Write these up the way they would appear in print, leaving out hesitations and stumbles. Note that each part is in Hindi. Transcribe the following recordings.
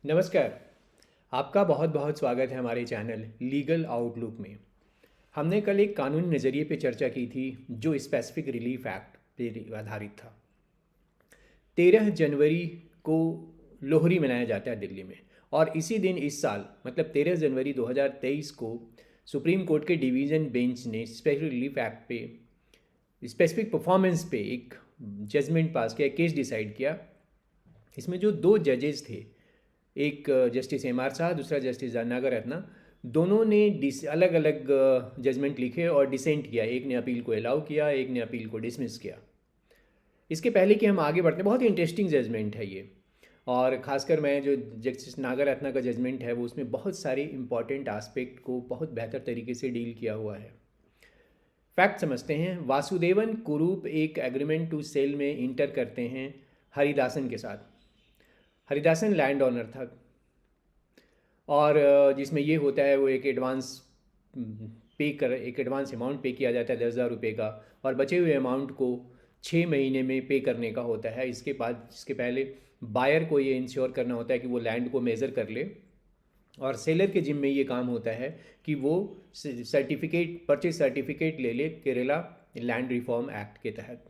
नमस्कार। आपका बहुत बहुत स्वागत है हमारे चैनल लीगल आउटलुक में। हमने कल एक कानूनी नज़रिए पे चर्चा की थी जो स्पेसिफिक रिलीफ एक्ट पे आधारित था। 13 जनवरी को लोहरी मनाया जाता है दिल्ली में, और इसी दिन इस साल मतलब 13 जनवरी 2023 को सुप्रीम कोर्ट के डिवीज़न बेंच ने स्पेसिफिक रिलीफ एक्ट पे स्पेसिफिक परफॉर्मेंस पे एक जजमेंट पास किया, केस डिसाइड किया। इसमें जो दो जजेस थे, एक जस्टिस एम आर शाह, दूसरा जस्टिस नागरत्ना, दोनों ने अलग अलग जजमेंट लिखे और डिसेंट किया। एक ने अपील को अलाउ किया, एक ने अपील को डिसमिस किया। इसके पहले कि हम आगे बढ़ते हैं, बहुत ही इंटरेस्टिंग जजमेंट है ये। और ख़ासकर मैं जो जस्टिस नागरत्ना का जजमेंट है वो उसमें बहुत सारे इंपॉर्टेंट आस्पेक्ट को बहुत बेहतर तरीके से डील किया हुआ है। फैक्ट समझते हैं। वासुदेवन कुरूप एक एग्रीमेंट टू सेल में इंटर करते हैं हरिदासन के साथ। हरिदासन लैंड ऑनर था, और जिसमें ये होता है वो एक एडवांस अमाउंट पे किया जाता है 10,000 रुपये का, और बचे हुए अमाउंट को 6 महीने में पे करने का होता है। इसके पहले बायर को ये इंश्योर करना होता है कि वो लैंड को मेज़र कर ले, और सेलर के जिम्मे ये काम होता है कि वो परचेज सर्टिफिकेट ले ले केरला लैंड रिफॉर्म एक्ट के तहत।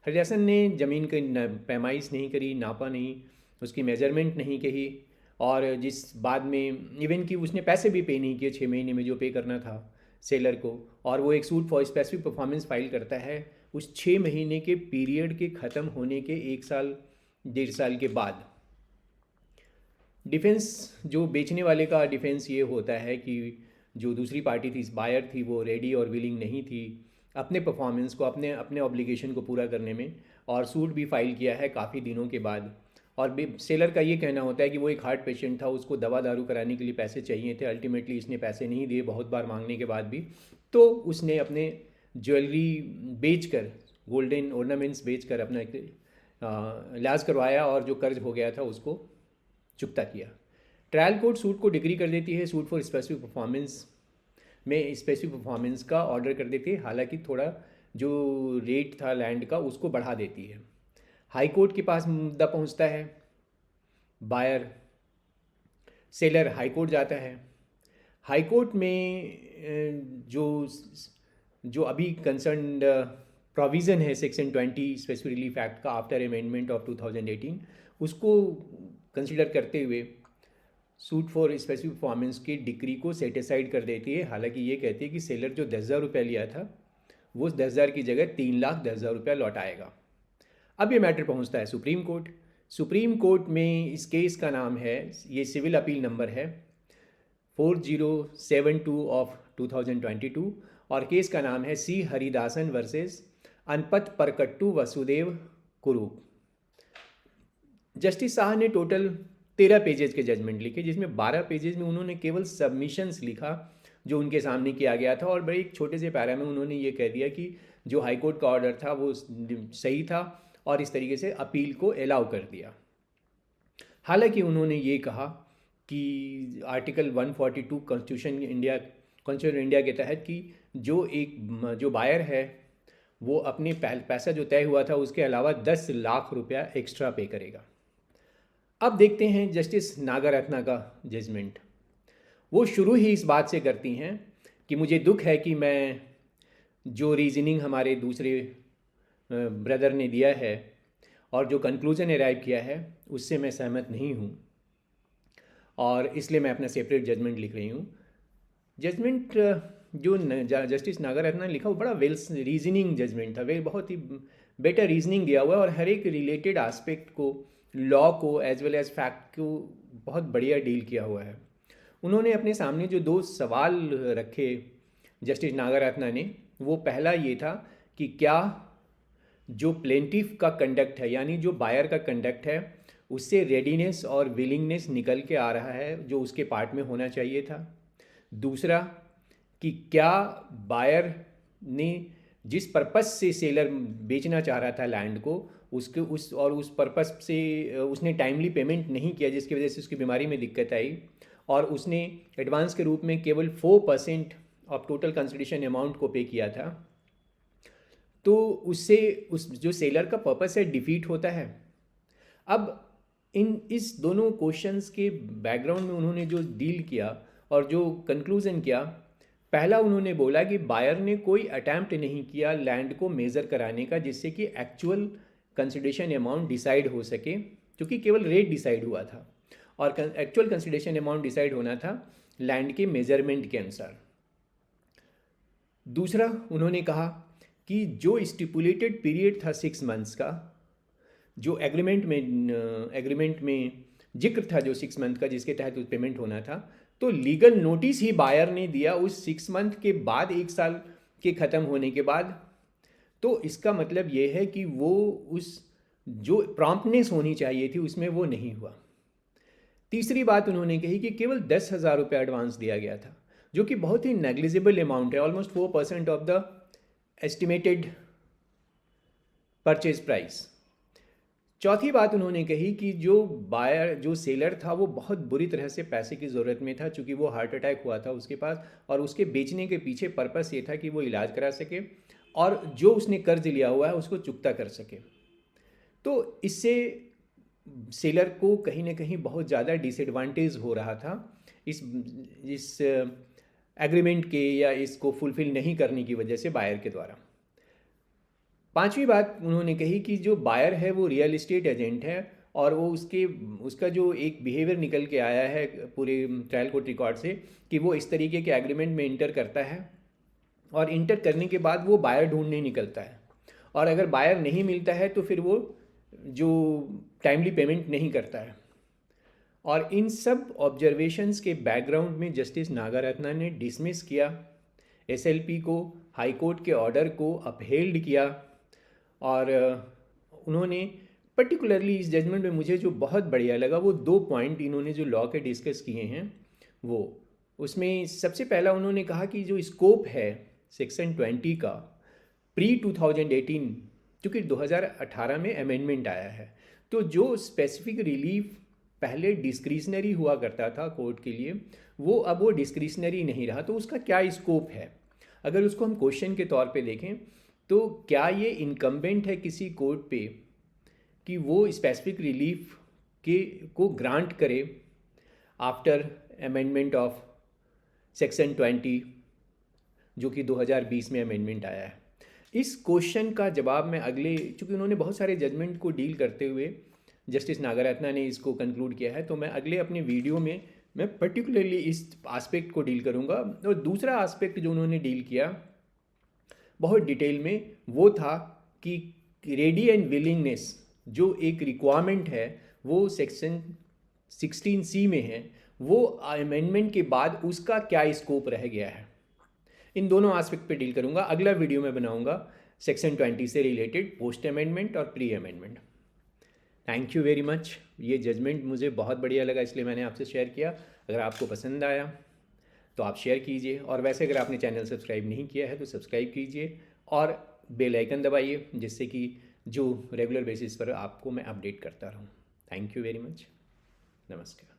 हरिदासन ने ज़मीन की पैमाइश नहीं करी, नापा नहीं, उसकी मेजरमेंट नहीं कही, और जिस बाद में इवन कि उसने पैसे भी पे नहीं किए 6 महीने में जो पे करना था सेलर को, और वो एक suit for specific performance file करता है उस 6 महीने के पीरियड के ख़त्म होने के 1 साल 1.5 साल के बाद। डिफेंस, जो बेचने वाले का डिफेंस ये होता है कि जो दूसरी पार्टी थी, बायर थी, वो रेडी और विलिंग नहीं थी अपने परफॉर्मेंस को, अपने अपने ऑब्लिगेशन को पूरा करने में, और सूट भी फाइल किया है काफ़ी दिनों के बाद। और सेलर का ये कहना होता है कि वो एक हार्ट पेशेंट था, उसको दवा दारू कराने के लिए पैसे चाहिए थे। अल्टीमेटली इसने पैसे नहीं दिए बहुत बार मांगने के बाद भी, तो उसने अपने ज्वेलरी बेचकर, गोल्डन ऑर्नामेंट्स बेचकर अपना इलाज करवाया, और जो कर्ज हो गया था उसको चुकता किया। ट्रायल कोर्ट सूट को डिग्री कर देती है, सूट फॉर स्पेसिफिक परफॉर्मेंस में स्पेसिफिक परफॉर्मेंस का ऑर्डर कर देती है, हालांकि थोड़ा जो रेट था लैंड का उसको बढ़ा देती है। हाई कोर्ट के पास मुद्दा पहुंचता है, बायर सेलर हाई कोर्ट जाता है। हाई कोर्ट में जो अभी कंसर्न प्रोविज़न है सेक्शन 20 स्पेसिफिक रिलीफ एक्ट का आफ्टर अमेंडमेंट ऑफ 2018, उसको कंसिडर करते हुए सूट फॉर स्पेसिफिक परफॉर्मेंस की डिग्री को सेटिसाइड कर देती है। हालांकि ये कहती है कि सेलर जो 10,000 रुपये लिया था वो 10,000 की जगह 3,10,000 रुपया लौटाएगा। अब ये मैटर पहुंचता है सुप्रीम कोर्ट। सुप्रीम कोर्ट में इस केस का नाम है, ये सिविल अपील नंबर है 4072 ऑफ 2022, और केस का नाम है सी हरिदासन वर्सेस अनपत परकट्टू वसुदेव कुरूप। जस्टिस शाह ने टोटल 13 पेजेस के जजमेंट लिखे, जिसमें 12 पेजेस में उन्होंने केवल सबमिशंस लिखा जो उनके सामने किया गया था, और बड़े एक छोटे से पैरा में उन्होंने ये कह दिया कि जो हाई कोर्ट का ऑर्डर था वो सही था, और इस तरीके से अपील को अलाउ कर दिया। हालांकि उन्होंने ये कहा कि आर्टिकल 142 कॉन्स्टिट्यूशन इंडिया के तहत कि जो बायर है वो अपने पैसा जो तय हुआ था उसके अलावा 10 लाख रुपया एक्स्ट्रा पे करेगा। अब देखते हैं जस्टिस नागरत्ना का जजमेंट। वो शुरू ही इस बात से करती हैं कि मुझे दुख है कि मैं जो रीजनिंग हमारे दूसरे ब्रदर ने दिया है और जो कंक्लूजन अराइव किया है उससे मैं सहमत नहीं हूँ, और इसलिए मैं अपना सेपरेट जजमेंट लिख रही हूँ। जजमेंट जो जस्टिस नागरत्ना ने लिखा वो बड़ा वेल रीजनिंग जजमेंट था, वे बहुत ही बेटर रीजनिंग दिया हुआ है, और हर एक रिलेटेड आस्पेक्ट को, लॉ को एज वेल एज फैक्ट को बहुत बढ़िया डील किया हुआ है। उन्होंने अपने सामने जो 2 सवाल रखे जस्टिस नागरत्ना ने, वो पहला ये था कि क्या जो प्लेंटिफ का कंडक्ट है, यानी जो बायर का कंडक्ट है, उससे रेडीनेस और विलिंगनेस निकल के आ रहा है जो उसके पार्ट में होना चाहिए था। दूसरा कि क्या बायर ने जिस पर्पस से सेलर बेचना चाह रहा था लैंड को, उस पर्पस से उसने टाइमली पेमेंट नहीं किया, जिसकी वजह से उसकी बीमारी में दिक्कत आई, और उसने एडवांस के रूप में केवल 4% ऑफ टोटल कंसिडरेशन अमाउंट को पे किया था, तो उससे उस जो सेलर का पर्पस है डिफीट होता है। अब इस दोनों क्वेश्चंस के बैकग्राउंड में उन्होंने जो डील किया और जो कंक्लूज़न किया, पहला उन्होंने बोला कि बायर ने कोई अटैम्प्ट नहीं किया लैंड को मेज़र कराने का जिससे कि एक्चुअल कंसिडरेशन अमाउंट डिसाइड हो सके, क्योंकि केवल रेट डिसाइड हुआ था और एक्चुअल कंसिडरेशन अमाउंट डिसाइड होना था लैंड के मेजरमेंट के अनुसार। दूसरा उन्होंने कहा कि जो स्टिपुलेटेड पीरियड था 6 मंथ्स का, जो एग्रीमेंट में जिक्र था जो 6 मंथ का जिसके तहत पेमेंट होना था, तो लीगल नोटिस ही बायर ने दिया उस 6 मंथ के बाद, 1 साल के ख़त्म होने के बाद। तो इसका मतलब ये है कि वो उस जो प्रॉम्प्टनेस होनी चाहिए थी उसमें वो नहीं हुआ। तीसरी बात उन्होंने कही कि केवल 10,000 रुपये एडवांस दिया गया था, जो कि बहुत ही नेग्लिजिबल अमाउंट है, almost 4% of the estimated purchase price. चौथी बात उन्होंने कही कि जो सेलर था वो बहुत बुरी तरह से पैसे की ज़रूरत में था, चूँकि वो हार्ट अटैक हुआ था उसके पास और उसके बेचने के पीछे पर्पस ये था कि वो इलाज करा सके और जो उसने कर्ज लिया हुआ है उसको चुकता कर सके। तो इससे सेलर को कहीं ना कहीं बहुत ज़्यादा डिसएडवांटेज हो रहा था इस एग्रीमेंट के या इसको फुलफ़िल नहीं करने की वजह से बायर के द्वारा। पांचवी बात उन्होंने कही कि जो बायर है वो रियल एस्टेट एजेंट है और वो उसका जो एक बिहेवियर निकल के आया है पूरे ट्रायल कोर्ट रिकॉर्ड से कि वो इस तरीके के एग्रीमेंट में इंटर करता है और इंटर करने के बाद वो बायर ढूंढने निकलता है और अगर बायर नहीं मिलता है तो फिर वो जो टाइमली पेमेंट नहीं करता है। और इन सब ऑब्जर्वेशंस के बैकग्राउंड में जस्टिस नागारत्ना ने डिसमिस किया एसएलपी को, हाई कोर्ट के ऑर्डर को अपहेल्ड किया और उन्होंने पर्टिकुलरली इस जजमेंट में मुझे जो बहुत बढ़िया लगा वो 2 पॉइंट इन्होंने जो लॉ के डिस्कस किए हैं वो, उसमें सबसे पहला उन्होंने कहा कि जो स्कोप है सेक्शन 20 का प्री 2018, क्योंकि 2018 में अमेंडमेंट आया है, तो जो स्पेसिफिक रिलीफ पहले डिस्क्रिशनरी हुआ करता था कोर्ट के लिए वो अब वो डिस्क्रिशनरी नहीं रहा, तो उसका क्या स्कोप है। अगर उसको हम क्वेश्चन के तौर पे देखें तो क्या ये इनकम्बेंट है किसी कोर्ट पे कि वो स्पेसिफिक रिलीफ को ग्रांट करे आफ्टर अमेंडमेंट ऑफ सेक्शन 20 जो कि 2020 में अमेंडमेंट आया है। इस क्वेश्चन का जवाब मैं अगले, चूँकि उन्होंने बहुत सारे जजमेंट को डील करते हुए जस्टिस नागारत्ना ने इसको कंक्लूड किया है, तो मैं अगले अपने वीडियो में मैं पर्टिकुलरली इस आस्पेक्ट को डील करूँगा। और दूसरा आस्पेक्ट जो उन्होंने डील किया बहुत डिटेल में वो था कि रेडी एंड विलिंगनेस जो एक रिक्वायरमेंट है वो सेक्शन 16C में है, वो अमेंडमेंट के बाद उसका क्या स्कोप रह गया है। इन दोनों आस्पेक्ट पे डील करूँगा। अगला वीडियो में बनाऊँगा सेक्शन 20 से रिलेटेड पोस्ट अमेंडमेंट और pre amendment. Thank you very much. ये जजमेंट मुझे बहुत बढ़िया लगा इसलिए मैंने आपसे शेयर किया। अगर आपको पसंद आया तो आप शेयर कीजिए और वैसे अगर आपने चैनल सब्सक्राइब नहीं किया है तो सब्सक्राइब कीजिए और बेल आइकन दबाइए जिससे कि जो रेगुलर बेसिस पर आपको मैं अपडेट करता रहूँ। Thank you very much. नमस्कार।